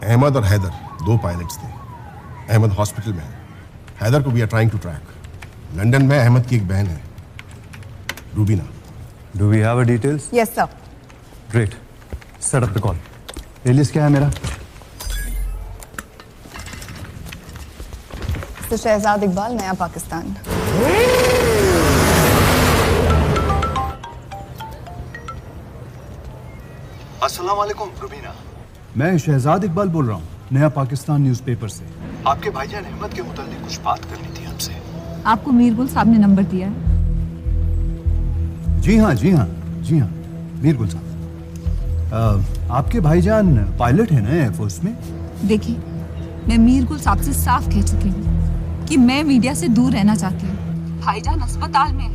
अहमद और हैदर 2 पायलट्स थे। अहमद हॉस्पिटल में है, हैदर को we are trying to track. London में अहमद की एक बहन है, Rubina. Do we have a details? Yes, sir. Great. Set up the call. Alice क्या है मेरा? Mr. शहजाद इकबाल, नया पाकिस्तान। अस्सलाम वालेकुम रुबीना। मैं शहजाद इकबाल बोल रहा हूँ, नया पाकिस्तान न्यूज़पेपर से। आपके भाईजान अहमद के मुताल्लिक कुछ बात करनी थी हमसे। आपको मीरगुल साहब ने नंबर दिया है? जी हाँ, मीरगुल साहब। आपके भाईजान पायलट है ना एयरफोर्स में? देखिए, मैं मीरगुल साहब से साफ कह चुकी हूँ कि मैं मीडिया से दूर रहना चाहती हूँ। भाईजान अस्पताल में है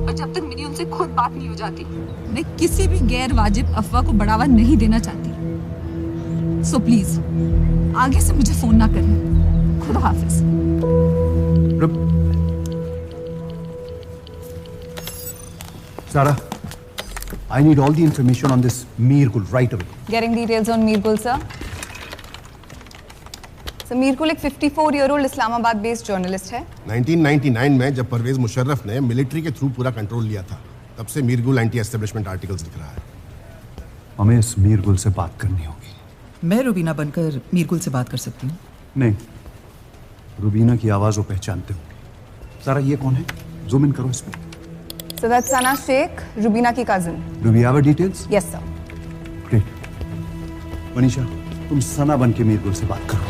और जब तक मेरी उनसे खुद बात नहीं हो जाती, मैं किसी भी गैर वाजिब अफवाह को बढ़ावा नहीं देना चाहती। सो प्लीज आगे से मुझे फोन ना करें। खुदा हाफिज। Sarah, I need all the information on this Meergul right away. Getting details on Meergul, sir. So Meergul एक 54-year-old इस्लामाबाद बेस्ड जर्नलिस्ट है। 1999 में जब परवेज मुशर्रफ ने मिलिट्री के थ्रू पूरा कंट्रोल लिया था, तब से मीरगुल एंटी एस्टेब्लिशमेंट आर्टिकल्स लिख रहा है। हमें इस मीरगुल से बात करनी होगी। मैं रुबीना बनकर मीरगुल से बात कर सकती हूँ? नहीं, रुबीना की आवाज वो पहचानते होंगे। सारा ये कौन है? जूम इन करो इस पे। So that's Sana Sheikh, Rubina की cousin. Do we have a details? Yes, sir. Great. Manisha, तुम सना बन के मीरगुल से बात करो।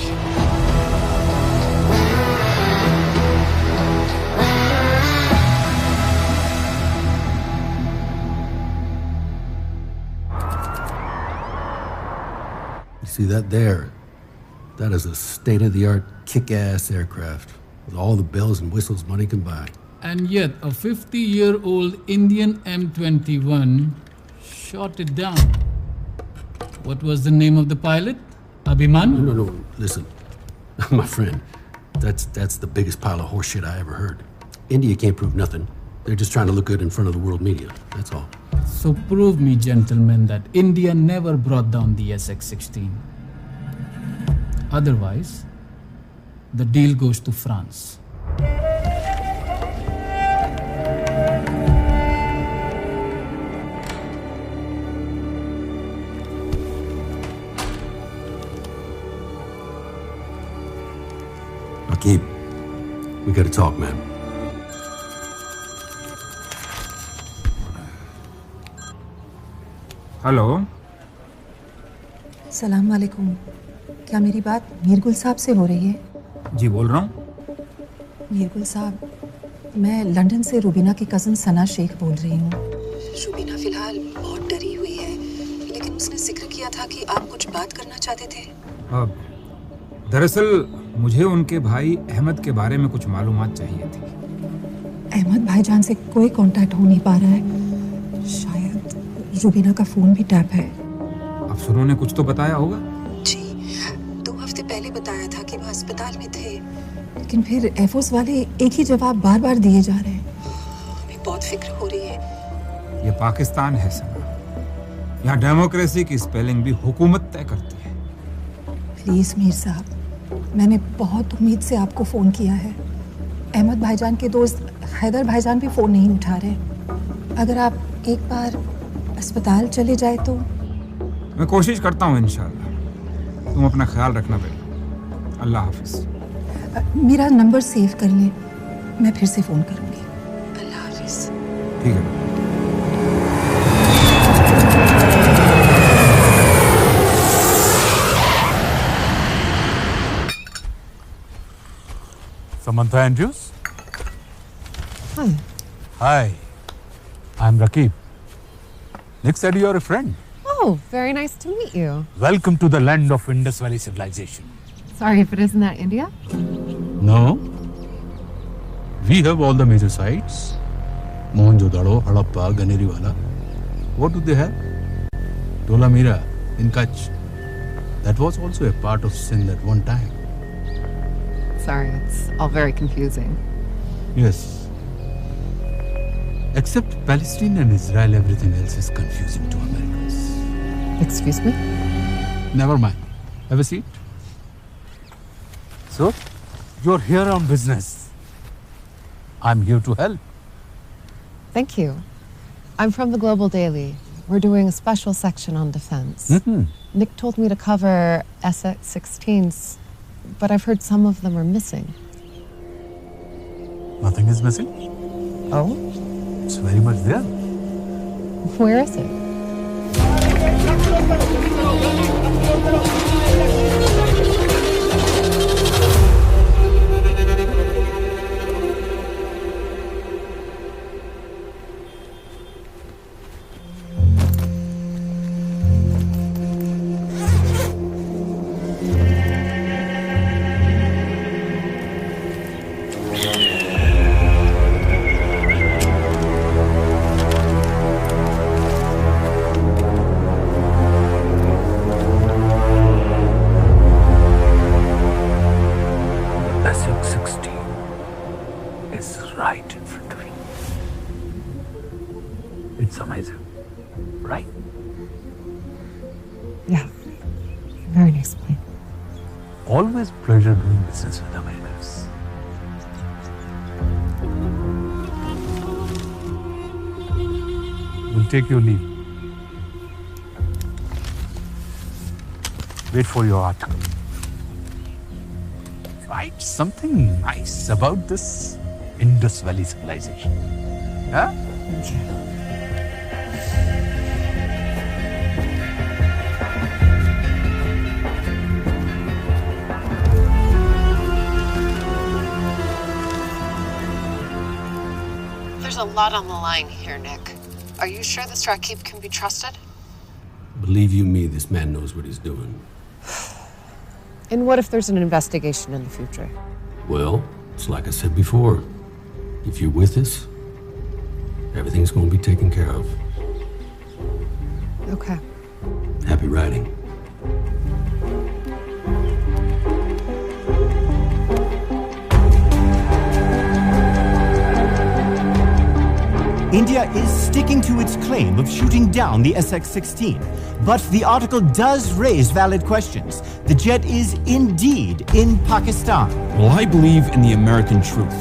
You see that there? That is a state-of-the-art kick-ass aircraft with all the bells and whistles money can buy. And yet, a 50-year-old Indian M21 shot it down. What was the name of the pilot? Abhiman? No. Listen, my friend, that's the biggest pile of horseshit I ever heard. India can't prove nothing. They're just trying to look good in front of the world media. That's all. So prove me, gentlemen, that India never brought down the SX-16. Otherwise, the deal goes to France. Akib, we gotta talk, man. Hello. सलाम वालेकुम। क्या मेरी बात मीरगुल साहब से हो रही है? जी बोल रहा हूँ। मीरगुल साहब, मैं लंदन से रुबीना की कज़न सना शेख बोल रही हूँ। रुबीना फिलहाल बहुत डरी हुई है, लेकिन उसने जिक्र किया था कि आप कुछ बात करना चाहते थे। दरअसल मुझे उनके भाई अहमद के बारे में कुछ मालूमात चाहिए थी। अहमद भाईजान से कोई कांटेक्ट हो नहीं पा रहा है। शायद रुबीना का फोन भी टैप है। अफसरों ने कुछ तो बताया होगा? जी, 2 हफ्ते पहले बताया था कि वो अस्पताल में थे, लेकिन फिर एयरफोर्स वाले एक ही जवाब बार बार दिए जा रहे हैं। हमें बहुत फिक्र हो रही है। ये पाकिस्तान है सना, यहाँ डेमोक्रेसी की स्पेलिंग भी हुकूमत तय करती है। प्लीज मीर साहब, मैंने बहुत उम्मीद से आपको फोन किया है। अहमद भाईजान के दोस्त हैदर भाईजान भी फोन नहीं उठा रहे। अगर आप एक बार अस्पताल चले जाए तो। मैं कोशिश करता हूँ इंशाल्लाह। तुम अपना ख्याल रखना बेटा। अल्लाह हाफिज। मेरा नंबर सेव कर लें, मैं फिर से फोन करूंगी। अल्लाह हाफिज। ठीक है। Samantha Andrews? Hi. Hi. I'm Rakib. Nick said you're a friend. Oh, very nice to meet you. Welcome to the land of Indus Valley civilization. Sorry if it isn't that India. No. We have all the major sites. Mohenjo-daro, Harappa, Ganeriwala. What do they have? Dholamira in Kutch. That was also a part of Sindh at one time. Sorry, it's all very confusing. Yes. Except Palestine and Israel, everything else is confusing to Americans. Excuse me? Never mind. Have a seat. So, you're here on business. I'm here to help. Thank you. I'm from the Global Daily. We're doing a special section on defense. Nick told me to cover SX-16s, but I've heard some of them are missing. Nothing is missing. Oh? It's very much there. Where is it? It's amazing, right? Yeah. Very nice plane. Always pleasure doing business with Americans. We'll take your leave. Wait for your article. Write something nice about this Indus Valley civilization. Huh? There's a lot on the line here, Nick. Are you sure this Rakib can be trusted? Believe you me, this man knows what he's doing. And what if there's an investigation in the future? Well, it's like I said before. If you're with us, everything's going to be taken care of. Okay. Happy riding. India is sticking to its claim of shooting down the SX-16, but the article does raise valid questions. The jet is indeed in Pakistan. Well, I believe in the American truth,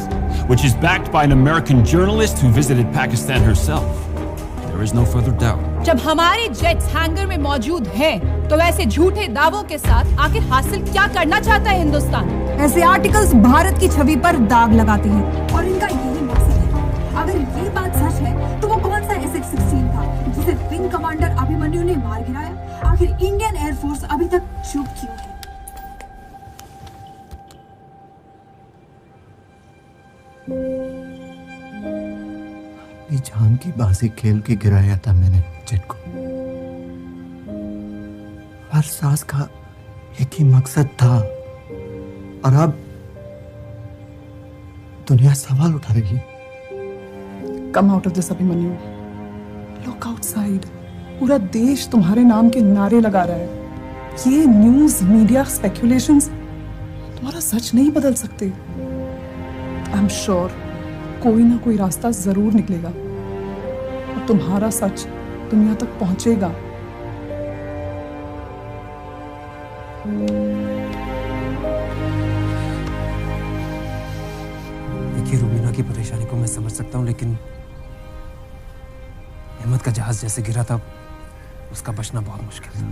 which is backed by an American journalist who visited Pakistan herself. There is no further doubt. जब हमारे jets hanger में मौजूद हैं, तो ऐसे झूठे दावों के साथ आखिर हासिल क्या करना चाहता है हिंदुस्तान? ऐसे आर्टिकल्स भारत की छवि पर दाग लगाते हैं और इनका यही मकसद है। अगर ये बात सच है, तो वो कौन सा SX-16 था जिसे विंग कमांडर अभिमन्यु ने मार गिराया? आखिर इंडियन एयरफोर्स अभी तक चुप क्यों है? जान की बाजी खेल के गिराया था मैंने जेट को। हर सांस का एक ही मकसद था, और अब दुनिया सवाल उठा रही है। Come out of this, Abhimanyu. Look outside. पूरा देश तुम्हारे नाम के नारे लगा रहा है। ये न्यूज़, मीडिया, स्पेक्युलेशंस तुम्हारा सच नहीं बदल सकते। I'm sure कोई ना कोई रास्ता जरूर निकलेगा और तुम्हारा सच दुनिया तक पहुंचेगा। देखिए, रुबीना की परेशानी को मैं समझ सकता हूँ, लेकिन अहमद का जहाज जैसे गिरा था, उसका बचना बहुत मुश्किल था।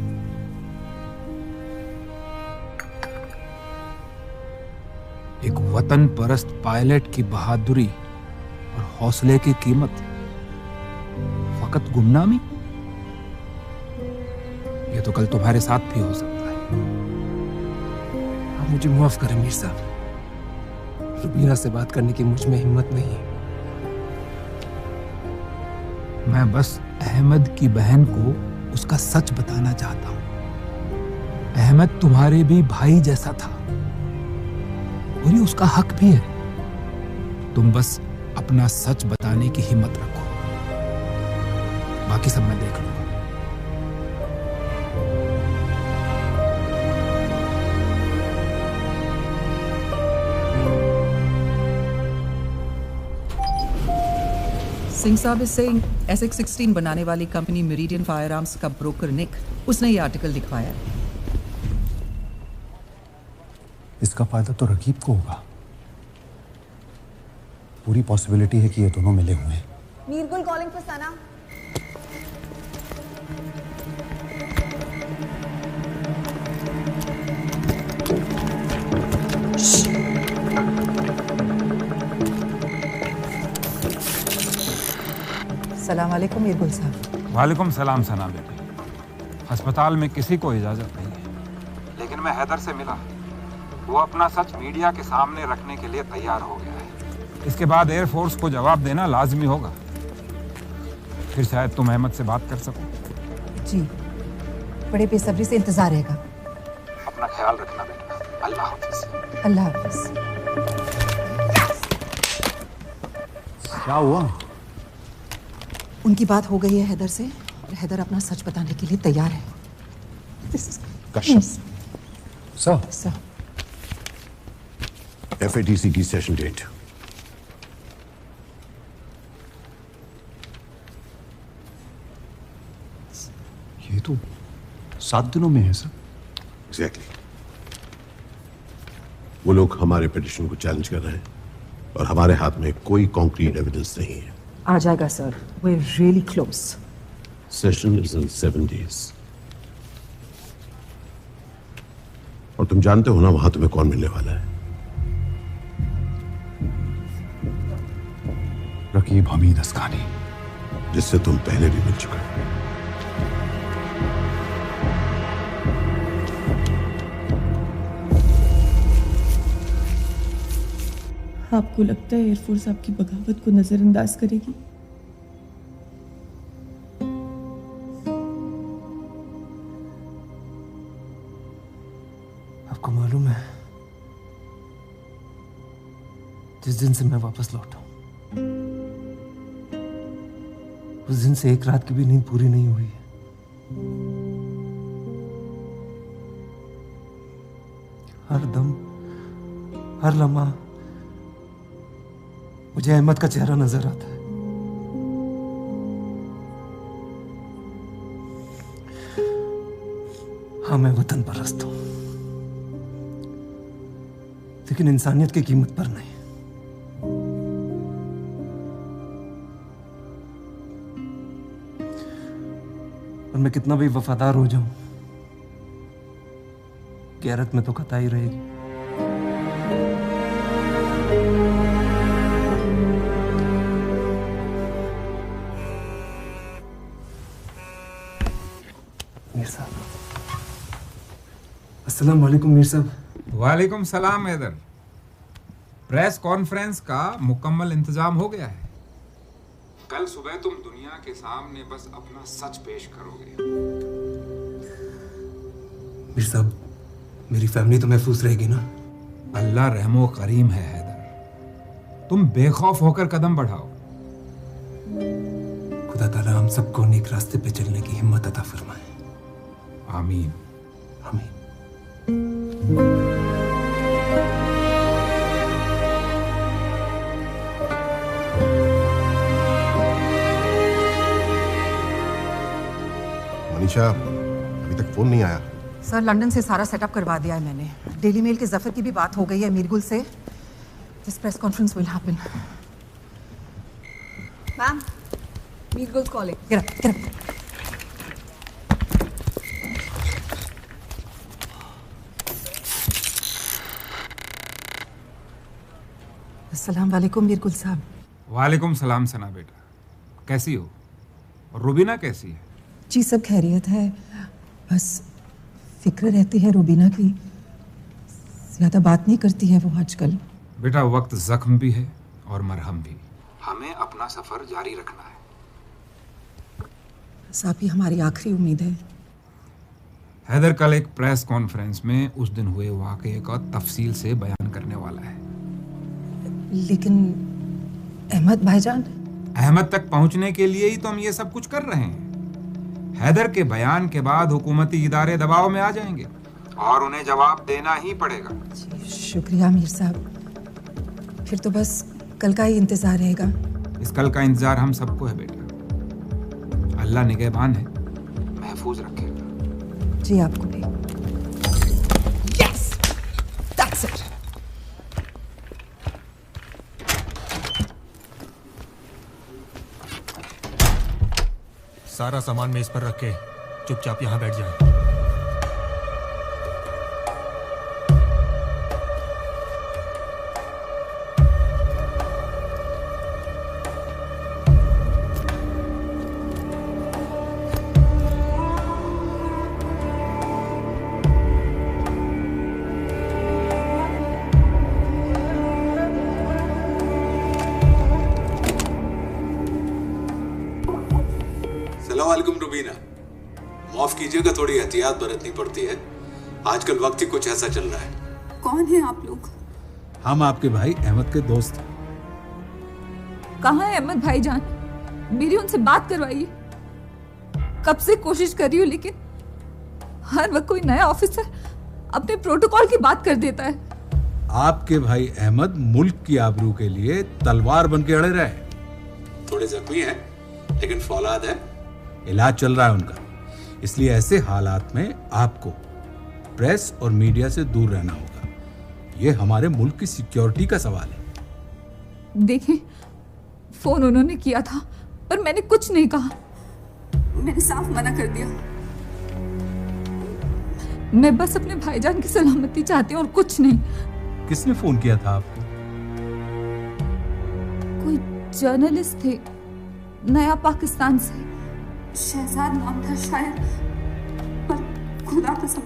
एक वतन परस्त पायलट की बहादुरी और हौसले की कीमत फकत गुमनामी? ये तो कल तुम्हारे साथ भी हो सकता है। आप मुझे माफ करें मीर साहब, रुबीना से बात करने की मुझ में हिम्मत नहीं है। मैं बस अहमद की बहन को उसका सच बताना चाहता हूं। अहमद तुम्हारे भी भाई जैसा था और ये उसका हक भी है। तुम बस अपना सच बताने की हिम्मत रखो, बाकी सब मैं देख लूंगा। सिंह साहब इज सेइंग SX-16 बनाने वाली कंपनी मेरिडियन फायर आर्म्स का ब्रोकर निक, उसने ये आर्टिकल लिखवाया है। इसका फायदा तो रकीब को होगा। पूरी पॉसिबिलिटी है कि ये दोनों मिले हुए हैं। मीरगुल कॉलिंग फॉर सना। सलाम वालेकुम मीरगुल साहब। वालेकुम सलाम सना बेटी। अस्पताल में किसी को इजाजत नहीं है, लेकिन मैं हैदर से मिला। वो अपना सच मीडिया के सामने रखने के लिए तैयार हो गया है। इसके बाद एयरफोर्स को जवाब देना लाजमी होगा। फिर शायद तुम अहमद से बात कर सको। जी, बड़े बेसब्री से इंतजार रहेगा। अपना ख्याल रखना बेटा। अल्लाह हाफिज। अल्लाह हाफिज। क्या हुआ? उनकी बात हो गई है हैदर से और हैदर अपना सच बताने के लिए तैयार है। सर, FATC की सेशन डेट। ये तो 7 दिनों में है सर। एग्जैक्टली। वो लोग हमारे पिटिशन को चैलेंज कर रहे हैं और हमारे हाथ में कोई कॉन्क्रीट एविडेंस नहीं है। आ जाएगा sir. We're really close. Session is in 7 days। और तुम जानते हो ना वहां तुम्हें कौन मिलने वाला है? रकीब हमीद अस्कानी, जिससे तुम पहले भी मिल चुके हो। आपको लगता है एयरफोर्स आपकी बगावत को नजरअंदाज करेगी? आपको मालूम है, जिस दिन से मैं वापस लौटा हूं, उस दिन से एक रात की भी नींद पूरी नहीं हुई है। हर दम, हर लम्हा मुझे अहमद का चेहरा नजर आता है। हाँ, मैं वतन परस्त हूं, लेकिन इंसानियत की कीमत पर नहीं। और मैं कितना भी वफादार हो जाऊं, गैरत में तो कतई रहेगी। मीर साहब, अस्सलाम वालेकुम मीर साहब। वालेकुम सलाम हैदर। प्रेस कॉन्फ्रेंस का मुकम्मल इंतजाम हो गया है। कल सुबह तुम दुनिया के सामने बस अपना सच पेश करोगे। मीर साहब, मेरी फैमिली तो महफूज रहेगी ना? अल्लाह रहमो करीम है हैदर। तुम बेखौफ होकर कदम बढ़ाओ। खुदा ताला हम सबको नेक रास्ते पे चलने की हिम्मत अता फरमाए। आमीन। आमीन। मनीषा, अभी तक फोन नहीं आया। सर, लंदन से सारा सेटअप करवा दिया है मैंने। डेली मेल के जफर की भी बात हो गई है मीरगुल से। This press conference will happen. Ma'am, Mirgul calling. Get up, get up. अस्सलाम वालेकुम मीरगुल साहब। वालेकुम सलाम सना बेटा। कैसी हो? और रुबीना कैसी है? जी, सब खैरियत है। बस फिक्र रहती है रुबीना की। ज्यादा बात नहीं करती है वो आजकल। बेटा, वक्त जख्म भी है और मरहम भी। हमें अपना सफर जारी रखना है। बस आप ही हमारी आखिरी उम्मीद है। हैदर कल एक प्रेस कॉन्फ्रेंस में उस दिन हुए वाकये का तफसील से बयान करने वाला है। लेकिन अहमद भाईजान? अहमद तक पहुंचने के लिए ही तो हम ये सब कुछ कर रहे हैं। हैदर के बयान के बाद हुकूमती इदारे दबाव में आ जाएंगे और उन्हें जवाब देना ही पड़ेगा। शुक्रिया मीर साहब। फिर तो बस कल का ही इंतजार रहेगा। इस कल का इंतजार हम सबको है बेटा। अल्लाह निगहबान है, महफूज रखेगा। जी, आपको भी। Yes! That's it. सारा सामान मेज पर रख के चुपचाप यहाँ बैठ जाएं। सलामुअलैकुम रुबीना, माफ कीजिएगा, थोड़ी एहतियात बरतनी पड़ती है। आजकल वक्त ही कुछ ऐसा चल रहा है। कौन है आप लोग? हम आपके भाई अहमद के दोस्त हैं। कहाँ है अहमद भाईजान? मेरी उनसे बात करवाइए। कब से कोशिश कर रही हूँ, लेकिन हर वक्त कोई नया ऑफिसर अपने प्रोटोकॉल की बात कर देता है। आपके भाई अहमद मुल्क की आबरू के लिए तलवार बन के अड़े रहे। थोड़े जख्मी हैं, लेकिन फौलाद है। इलाज चल रहा है उनका, इसलिए ऐसे हालात में आपको प्रेस और मीडिया से दूर रहना होगा। ये हमारे मुल्क की सिक्योरिटी का सवाल है। देखें, फोन उन्होंने किया था, पर मैंने कुछ नहीं कहा। मैंने साफ मना कर दिया। मैं बस अपने भाईजान की सलामती चाहती हूँ और कुछ नहीं। किसने फोन किया था आपको? कोई जर्नलिस्ट थे, नया पाकिस्तान से। शहजाद नाम था शायद, पर खुदा कसम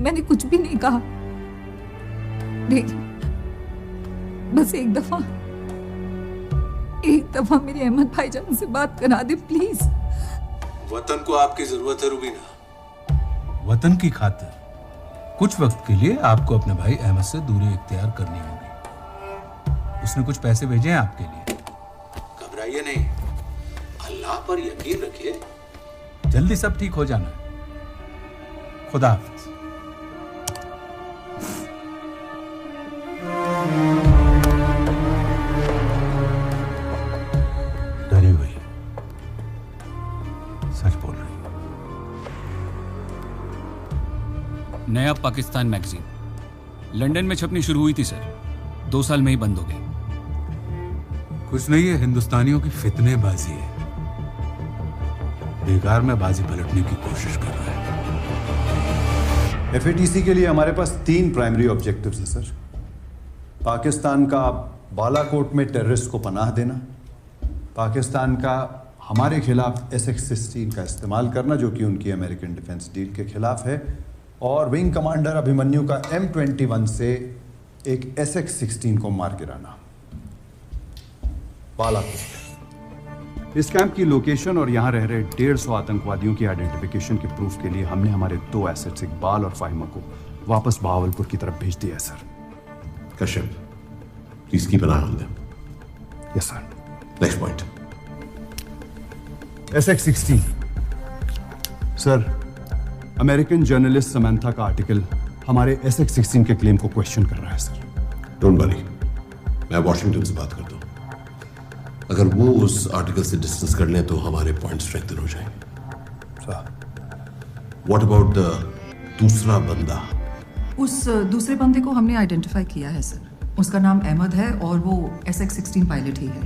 मैंने कुछ भी नहीं कहा। देखिए, बस एक दफा मेरे अहमद भाईजान से बात करा दे प्लीज। वतन को आपकी जरूरत है रुबीना। वतन की खातिर कुछ वक्त के लिए आपको अपने भाई अहमद से दूरी इख्तियार करनी होगी। उसने कुछ पैसे भेजे हैं आपके लिए। घबराइए नहीं, अल्लाह पर यकीन रखिए। जल्दी सब ठीक हो जाना है। खुदा हाफिज। डरी हुई, सच बोल रही। नया पाकिस्तान मैगजीन लंदन में छपनी शुरू हुई थी सर, 2 साल में ही बंद हो गई। कुछ नहीं, है हिंदुस्तानियों की फितनेबाजी है। बेकार में बाजी पलटने की कोशिश कर रहा है। FATC के लिए हमारे पास 3 प्राइमरी ऑब्जेक्टिव्स हैं सर। पाकिस्तान का बालाकोट में टेररिस्ट को पनाह देना, पाकिस्तान का हमारे खिलाफ SX-16 का इस्तेमाल करना, जो कि उनकी अमेरिकन डिफेंस डील के खिलाफ है, और विंग कमांडर अभिमन्यु का M21 से एक SX-16 को मार गिराना। बालाकोट। इस कैंप की लोकेशन और यहां रह रहे 150 आतंकवादियों की आइडेंटिफिकेशन के प्रूफ के लिए हमने हमारे 2 एसेट्स इकबाल और फाहिमा को वापस बहावलपुर की तरफ भेज दिया है sir. Kashyap, please keep an I on them. Yes sir. Next point. SX-16 sir, American journalist Samantha का आर्टिकल हमारे SX-16 के क्लेम को क्वेश्चन कर रहा है सर। डोंट वरी, मैं वॉशिंगटन से बात करता हूं। अगर वो उस आर्टिकल से डिस्टेंस कर लें तो हमारे पॉइंट स्ट्रेंथन हो जाएंगे। व्हाट अबाउट द दूसरा बंदा? उस दूसरे बंदे को हमने आइडेंटिफाई किया है सर। उसका नाम अहमद है और वो SX-16 पायलट ही है।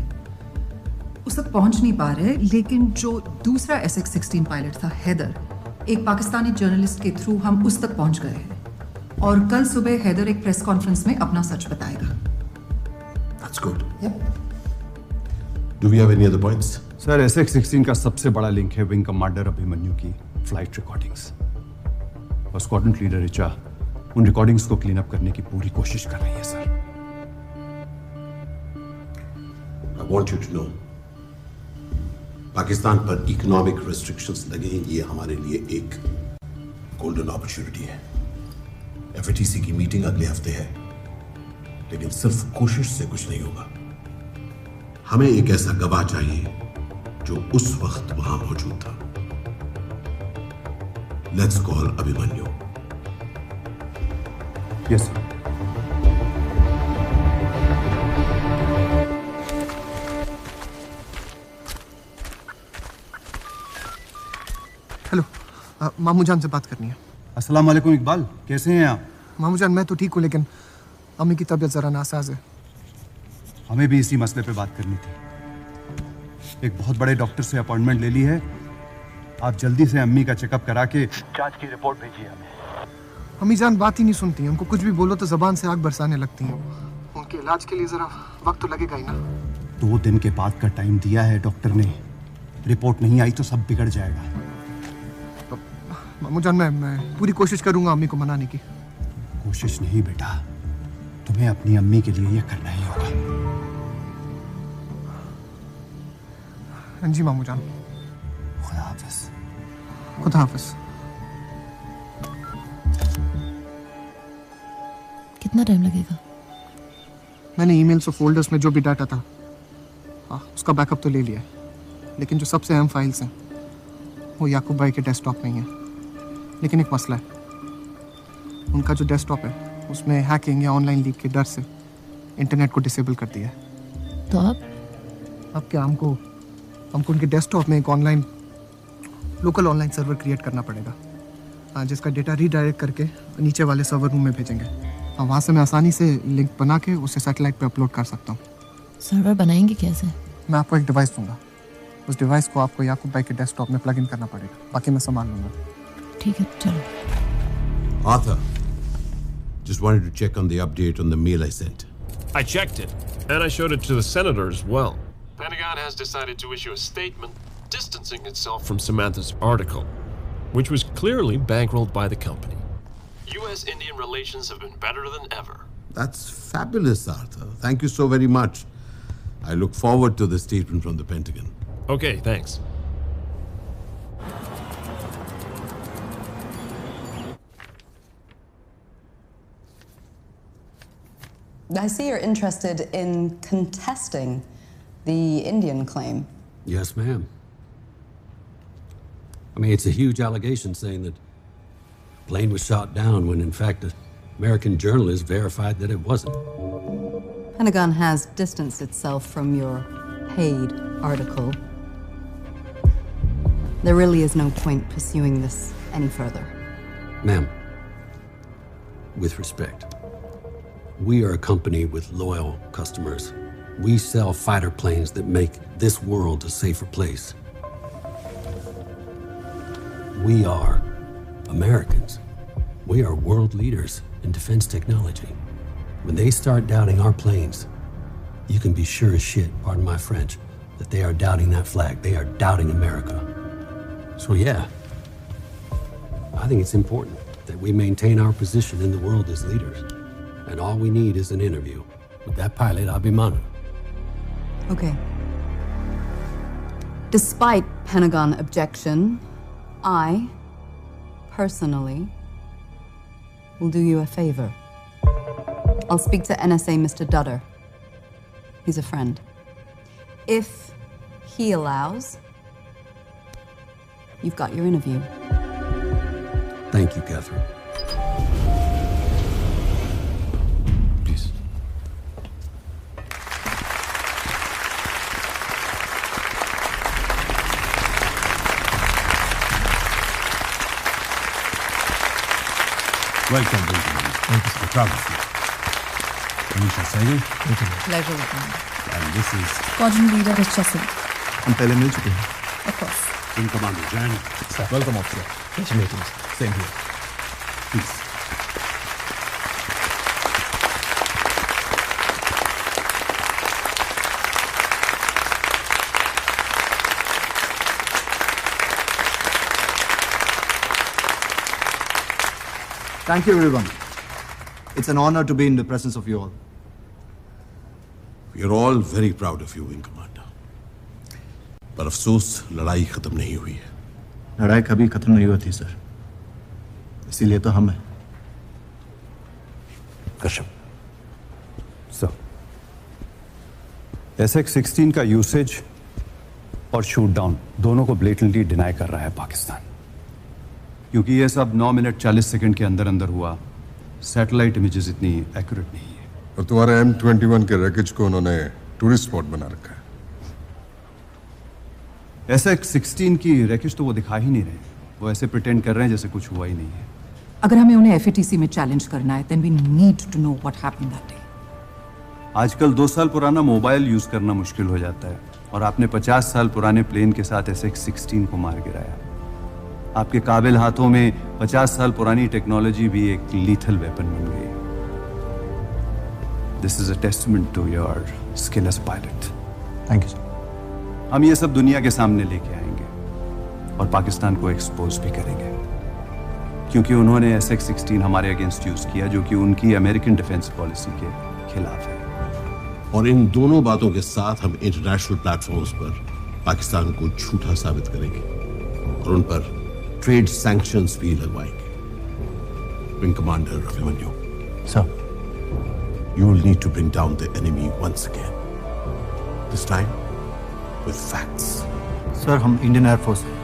उस तक पहुंच नहीं पा रहे, लेकिन जो दूसरा SX-16 पायलट था हैदर, एक पाकिस्तानी जर्नलिस्ट के थ्रू हम उस तक पहुंच गए हैं और कल सुबह हैदर एक प्रेस कॉन्फ्रेंस में अपना सच बताएगा। That's good. Do we have any other points? Sir, SX-16 का सबसे बड़ा लिंक है विंग कमांडर अभिमन्यु की फ्लाइट रिकॉर्डिंग्स, और स्क्वाड्रन लीडर रिचा उन रिकॉर्डिंग्स को क्लीन अप करने की पूरी कोशिश कर रही है sir. I want you to know, Pakistan पर इकोनॉमिक रेस्ट्रिक्शंस लगे हैं, ये हमारे लिए एक गोल्डन अपॉर्चुनिटी है। FATC की मीटिंग अगले हफ्ते है, लेकिन सिर्फ कोशिश से कुछ नहीं होगा। हमें एक ऐसा गवाह चाहिए जो उस वक्त वहां मौजूद था। Let's call Abhimanyu. Yes sir. Hello, मामू जान से बात करनी है। अस्सलाम वालेकुम इकबाल, कैसे हैं आप? मामू जान, मैं तो ठीक हूँ, लेकिन अम्मी की तबीयत ज़रा नासाज है। हमें भी इसी मसले पे बात करनी थी। एक बहुत बड़े डॉक्टर से अपॉइंटमेंट ले ली है, आप जल्दी से अम्मी का चेकअप करा के जांच की रिपोर्ट भेजिए हमें। अम्मी जान बात ही नहीं सुनती, हमको कुछ भी बोलो तो जबान से आग बरसाने लगती हैं। उनके इलाज के लिए जरा वक्त तो लगेगा ही ना। 2 दिन के बाद का टाइम दिया है डॉक्टर ने, रिपोर्ट नहीं आई तो सब बिगड़ जाएगा। मामू जान मैं पूरी कोशिश करूंगा अम्मी को मनाने की। कोशिश नहीं बेटा, तुम्हें अपनी अम्मी के लिए यह करना ही होगा। हाँ जी मामू जान। खुदा हाफिज। खुदा हाफिज। कितना टाइम लगेगा? मैंने ईमेल्स और फोल्डर्स में जो भी डाटा था उसका बैकअप तो ले लिया है, लेकिन जो सबसे अहम फाइल्स हैं वो याकूब भाई के डेस्कटॉप में ही हैं। लेकिन एक मसला है, उनका जो डेस्कटॉप है उसमें हैकिंग या ऑनलाइन लीक के डर से इंटरनेट को डिसेबल कर दिया है। तो अब क्या हमको उनके डेस्कटॉप में एक लोकल ऑनलाइन सर्वर क्रिएट करना पड़ेगा, जिसका डेटा रीडायरेक्ट करके नीचे वाले सर्वर रूम में भेजेंगे। वहाँ से मैं आसानी से लिंक बना के उसे सैटेलाइट पे अपलोड कर सकता हूँ। सर्वर बनाएंगे कैसे? मैं आपको एक डिवाइस दूंगा, उस डिवाइस को आपको याकूब भाई के डेस्कटॉप में प्लग इन करना पड़ेगा, बाकी मैं संभाल लूंगा। ठीक है, चलो। Arthur, just wanted to check on the update on the mail I sent. I checked it, and I showed it to the senator as well. Pentagon has decided to issue a statement distancing itself from Samantha's article, which was clearly bankrolled by the company. U.S.-Indian relations have been better than ever. That's fabulous, Arthur. Thank you so very much. I look forward to the statement from the Pentagon. Okay, thanks. I see you're interested in contesting the Indian claim. Yes, ma'am. I mean, it's a huge allegation saying that the plane was shot down when, in fact, an American journalist verified that it wasn't. Pentagon has distanced itself from your paid article. There really is no point pursuing this any further. Ma'am, with respect, we are a company with loyal customers. We sell fighter planes that make this world a safer place. We are Americans. We are world leaders in defense technology. When they start doubting our planes, you can be sure as shit, pardon my French, that they are doubting that flag. They are doubting America. So yeah, I think it's important that we maintain our position in the world as leaders. And all we need is an interview with that pilot, Abhimanyu. Okay. Despite Pentagon objection, I, personally, will do you a favor. I'll speak to NSA Mr. Dudder. He's a friend. If he allows, you've got your interview. Thank you, Catherine. Please. Welcome, Benjamin. Thank you. We're proud of you. Anisha Sehgal. Pleasure with me. And this is Squadron leader Richardson. हम पहले मिल चुके हैं। Of course. Wing Commander Jan. Sir, welcome, officer. Pleasure meeting. Same here. Please. Thank you, everyone. It's an honor to be in the presence of you all. We are all very proud of you, Wing Commander. पर अफसोस लड़ाई खत्म नहीं हुई है। लड़ाई कभी खत्म नहीं होती सर, इसीलिए तो हम हैं। कश्यप सर, SX-16 का यूसेज और शूट डाउन दोनों को ब्लेटेंटली डिनाई कर रहा है पाकिस्तान, क्योंकि ये सब 9 मिनट 40 सेकंड के अंदर अंदर हुआ। सैटेलाइट इमेजेस इतनी एक्यूरेट नहीं है। और तुम्हारे M21 के रैकेज को उन्होंने टूरिस्ट स्पॉट बना रखा है। SX-16 की रैकेज तो वो दिखा ही नहीं रहे, वो ऐसे प्रिटेंड कर रहे हैं जैसे कुछ हुआ ही नहीं है। अगर हमें उन्हें FATC में चैलेंज करना है, then we need to know what happened that day. आजकल 2 साल पुराना मोबाइल यूज करना मुश्किल हो जाता है, और आपने 50 साल पुराने प्लेन के साथ SX-16 को मार गिराया। आपके काबिल हाथों में 50 साल पुरानी टेक्नोलॉजी भी एक लीथल वेपन बन गई। This is a testament to your skill as pilot. Thank you sir. हम ये सब दुनिया के सामने लेके आएंगे और पाकिस्तान को एक्सपोज भी करेंगे, क्योंकि उन्होंने SX-16 हमारे अगेंस्ट यूज किया, जो कि उनकी अमेरिकन डिफेंस पॉलिसी के खिलाफ है। और इन दोनों बातों के साथ हम इंटरनेशनल प्लेटफॉर्म्स पर पाकिस्तान को झूठा साबित करेंगे और उन पर ट्रेड सैंक्शंस भी लगवाएंगे। Wing commander Abhimanyu, sir, you will need to bring down the enemy once again. This time with facts. Sir, हम इंडियन एयरफोर्स हैं,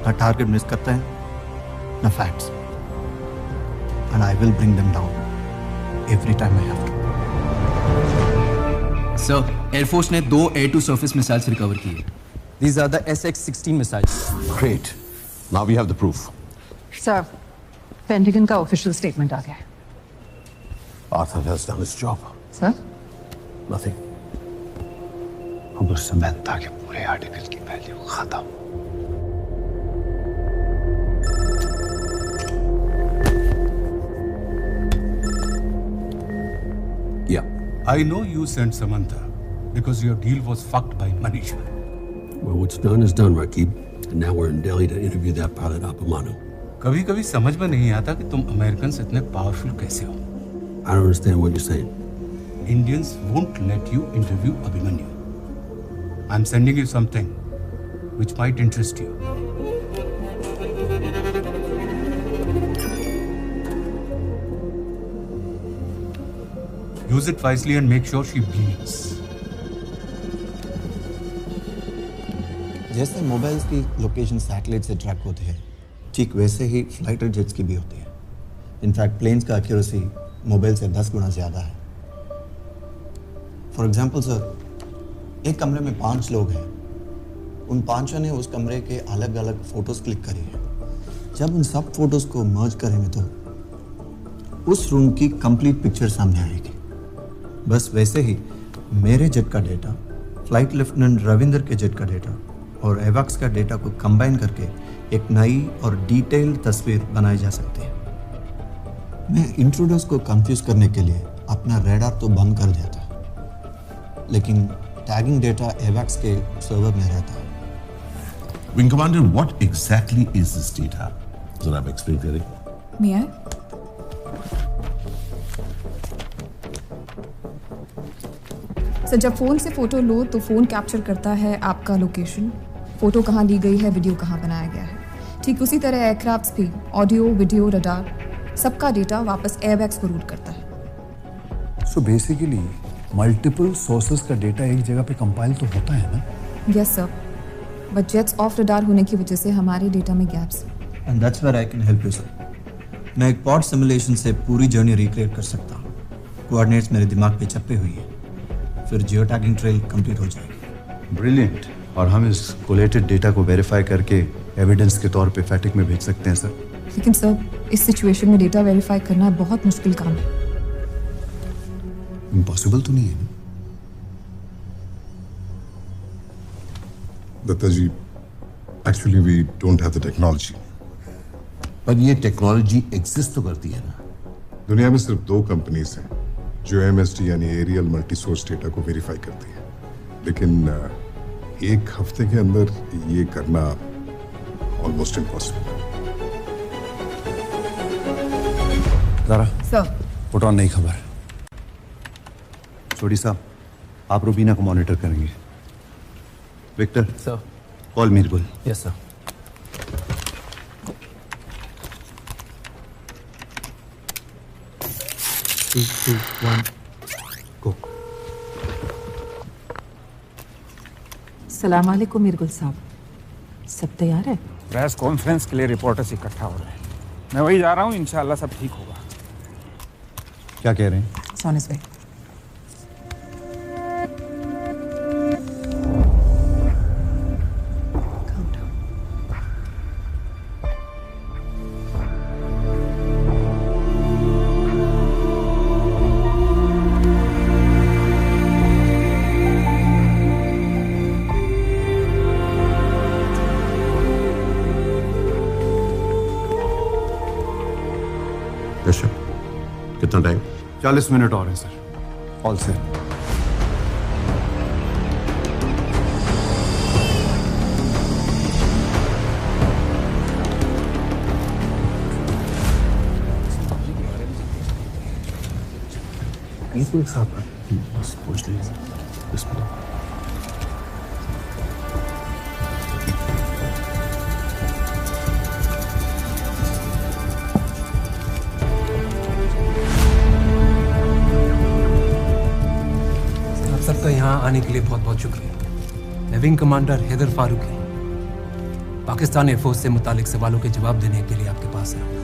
ना टारगेट मिस करते हैं ना facts, and I will bring them down every time I have to. Sir, air force ने 2 air to surface missiles recover की है। These are the SX-16 missiles. Great. Now we have the proof. Sir, pentagon का official statement आ गया है। Arthur has done his job. Sir? Nothing. अब उस समंता के पूरे आर्टिकल की वैल्यू खत्म। Yeah. I know you sent Samantha because your deal was fucked by Manish. Well, what's done is done, Rakib. And now we're in Delhi to interview that pilot, Apamanu. कभी-कभी समझ में नहीं आता कि तुम American इतने powerful कैसे हो। I don't understand what you're saying. Indians won't let you interview Abhimanyu. I'm sending you something which might interest you. Use it wisely and make sure she bleeds. जैसे मोबाइल्स की location satellite से track होती है, ठीक वैसे ही फ्लाइटर jets की भी होती है। इनफैक्ट प्लेन्स का एक्यूरेसी मोबाइल से 10 गुना ज़्यादा है। फॉर एग्जाम्पल सर, एक कमरे में 5 लोग हैं, उन 5 ने उस कमरे के अलग अलग फ़ोटोज़ क्लिक करी हैं। जब उन सब फोटोज़ को मर्ज करेंगे तो उस रूम की कंप्लीट पिक्चर सामने आएगी। बस वैसे ही मेरे जेट का डेटा, फ्लाइट लेफ्टिनेंट रविंदर के जेट का डेटा और एवॉक्स का डेटा को कंबाइन करके एक नई और डिटेल तस्वीर बनाई जा सकती है। मैं इंट्रूडर्स को कंफ्यूज करने के लिए अपना रेडार तो बंद कर दिया था, लेकिन टैगिंग डेटा एवॉक्स के सर्वर में रहता है। Wing Commander, what exactly is this data? जरा आप एक्सप्लेन करें। May I? सर, जब फोन से फोटो लो तो फोन कैप्चर करता है आपका लोकेशन, फोटो कहाँ ली गई है, वीडियो कहाँ बनाया गया है। ठीक उसी तरह एयरक्राफ्ट्स भी ऑडियो, वीडियो, रडार सबका डेटा वापस एयरबैग्स को रूट करता है। सो बेसिकली मल्टीपल सोर्सेज का डेटा एक जगह पे कंपाइल तो होता है ना? Yes sir, but jets off radar होने की वजह से हमारे डेटा में गैप्स हैं। And that's where I can help you sir. मैं एक पॉड सिमुलेशन से पूरी जर्नी रिक्रिएट कर सकता हूँ। कोऑर्डिनेट्स मेरे दिमाग पे छपे हुई है, फिर जियो टैगिंग ट्रेल कंप्लीट हो जाएगी। ब्रिलियंट। और हम इस कोलेटेड डेटा को वेरीफाई करके एविडेंस के तौर पे फैटिक में भेज सकते हैं सर। लेकिन सर, इस सिचुएशन में डेटा वेरीफाई करना बहुत मुश्किल काम है। इम्पॉसिबल तो नहीं है ना? Datta ji, actually we don't have the technology. पर ये टेक्नोलॉजी एग्जिस्ट तो करती है ना? दुनिया में सिर्फ 2 कंपनीज हैं जो MSD यानी एरियल मल्टी सोर्स डेटा को वेरीफाई करती है, लेकिन 1 हफ्ते के अंदर ये करना ऑलमोस्ट इम्पॉसिबल। ज़रा सर, पुट ऑन नई खबर। चोड़ी साहब, आप रुबीना को मॉनिटर करेंगे। Victor sir, call Mirgul. Yes sir. Three, two, one, go. सलाम अलैकुम मिर्गुल साहब, सब तैयार है? प्रेस कॉन्फ्रेंस के लिए रिपोर्टर्स इकट्ठा हो रहे हैं। मैं वही जा रहा हूँ, इंशाल्लाह सब ठीक होगा। क्या कह रहे हैं? On his way. कितना टाइम? 40 मिनट और है सर। All set. ये तो एक साथ बस पूछ लीजिए। आप सबका यहाँ आने के लिए बहुत बहुत शुक्रिया। मैं wing commander Haider Farooqui Pakistan air force से मुतालिक सवालों के जवाब देने के लिए आपके पास है।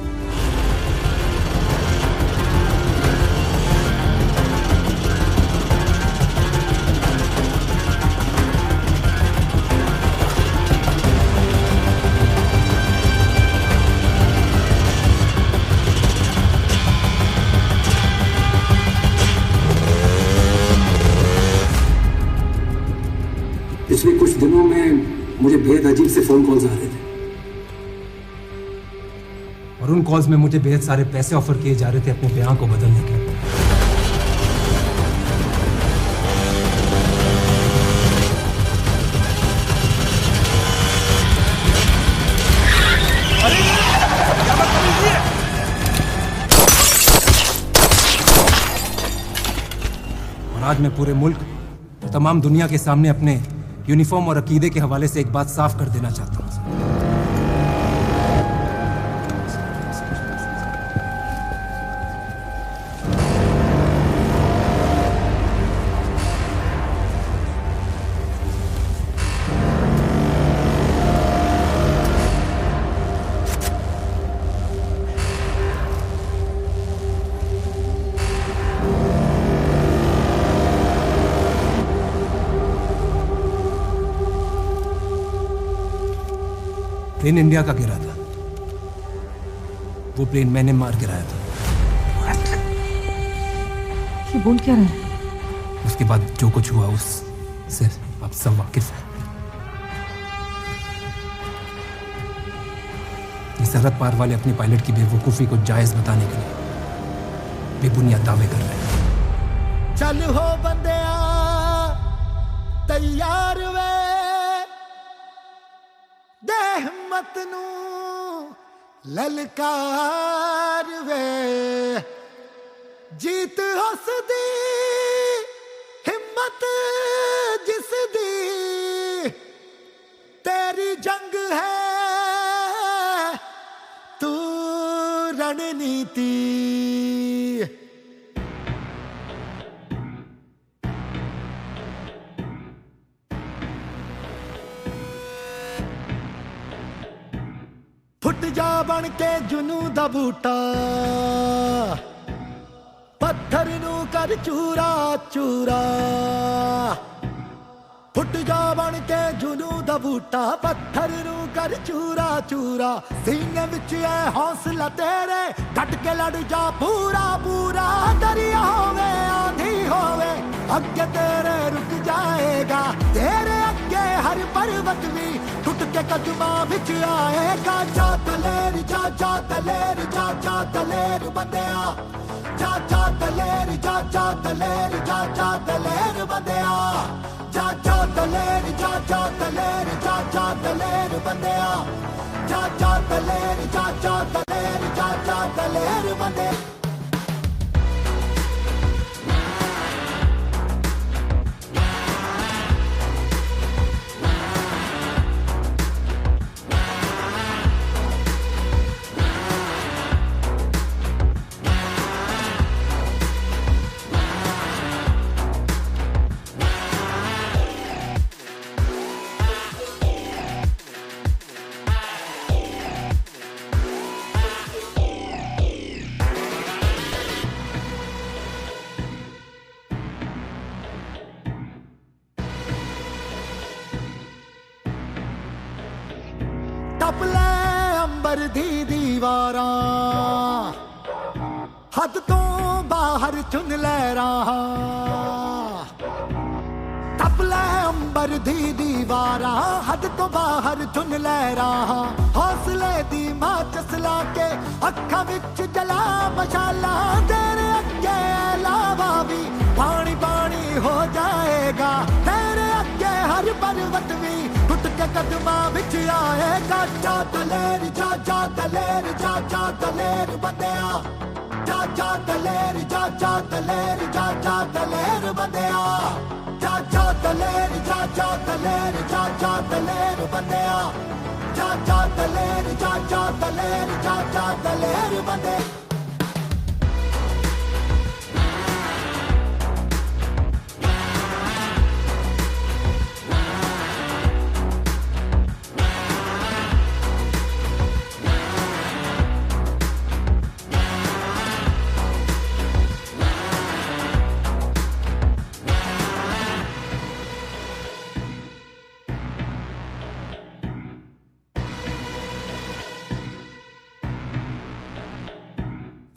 पिछले कुछ दिनों में मुझे बेहद अजीब से फोन कॉल्स आ रहे थे और उन कॉल्स में मुझे बेहद सारे पैसे ऑफर किए जा रहे थे अपने बयान को बदलने के। और आज मैं पूरे मुल्क और तमाम दुनिया के सामने अपने यूनिफॉर्म और अकीदे के हवाले से एक बात साफ कर देना चाहता हूं। प्लेन इंडिया का गिरा था, वो प्लेन मैंने मार गिराया था। ये बोल क्या रहा है? उसके बाद जो कुछ हुआ उससे आप सब वाकिफ हैं। ये सरहद पार वाले अपने पायलट की बेवकूफी को जायज बताने के लिए बेबुनियाद दावे कर रहे हैं। चल हो बंदिया तैयार वे दे हिम्मत नू ललकार वे जीत हसदी हिम्मत जिस दी तेरी जंग है तू रणनीति। फुट जा बन के जुनू दा बूटा पत्थर नू कर चूरा चूरा। फुट जा बन के जुनू दा बूटा पत्थर नू कर चूरा चूरा। सीने विच है हौसला तेरे डट के लड़ जा पूरा पूरा। दरिया होवे आंधी होवे अगे तेरे रुक जाएगा। तेरे अगे हर पर्वत भी टूट के कदमां विच आएगा। जा दलेर जा दलेर जा दलेर बंदिया जा दलेर जा दलेर जा दलेर बंदिया जा दलेर जा दलेर जा दलेर बंदिया जा दलेर जा दलेर जा दलेर बंदिया। टपले अंबर दी दीवारा हद तो बाहर चुन ले रहा। टपले अंबर दी दीवारा हद तो बाहर चुन ले रहा। हौसले दी मां चसला के अखा विच जला मशाला तेरे जा दलेर जा दलेर बंदिया जा दलेर जा दलेर जा दलेर बंदिया जा दलेर जा दलेर जा दलेर बंदिया जा दलेर जा दलेर जा दलेर बंदे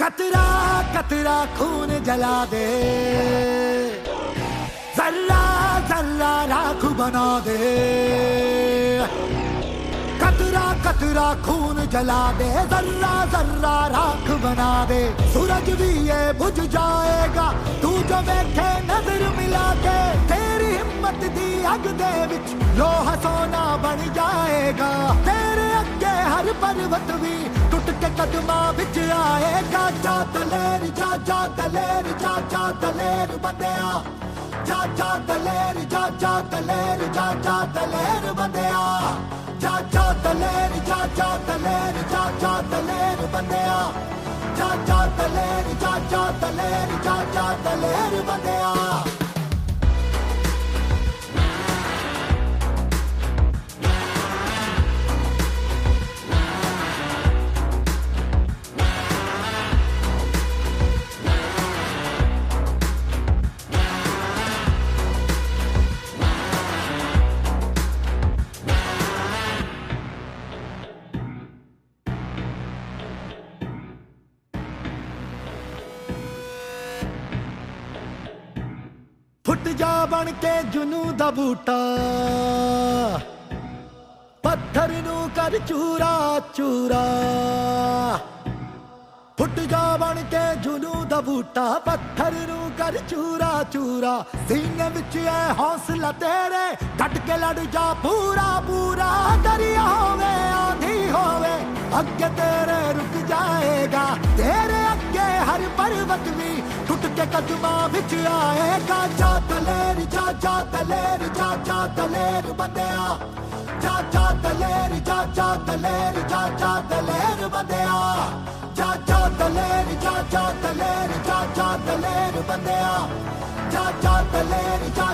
कतरा कतरा खून जला दे जर्रा जर्रा राख बना दे कतरा कतरा खून जला दे जर्रा जर्रा राख बना दे सूरज भी ये बुझ जाएगा तू जो देखे नजर मिला के तेरी हिम्मत दी अग दे विच लोहा सोना बन जाएगा तेरे अगे हर पर्वत भी टुट के कदमा विच आएगा जा दलेर जा दलेर जा दलेर बंदिया जा दलेर जा दलेर जा दलेर बंदिया जा दलेर जा दलेर जा दलेर बंदिया जा दलेर जा दलेर जा दलेर बंदिया फुट जा बन के जुनू दा बूटा पत्थर नू कर चूरा चूरा फुट जा बन के जुनू दा बूटा पत्थर नू कर चूरा चूरा सीने विच है हौसला तेरे डट के लड़ जा पूरा पूरा दरिया होवे आंधी होवे अगे तेरे रुक जाएगा तेरे अगे हर पर्वत भी टूट के कदमा विच आएगा जा दलेर जा दलेर जा दलेर बंदिया जा दलेर जा दलेर जा दलेर बंदिया जा दलेर जा दलेर जा दलेर बंदिया जा दलेर जा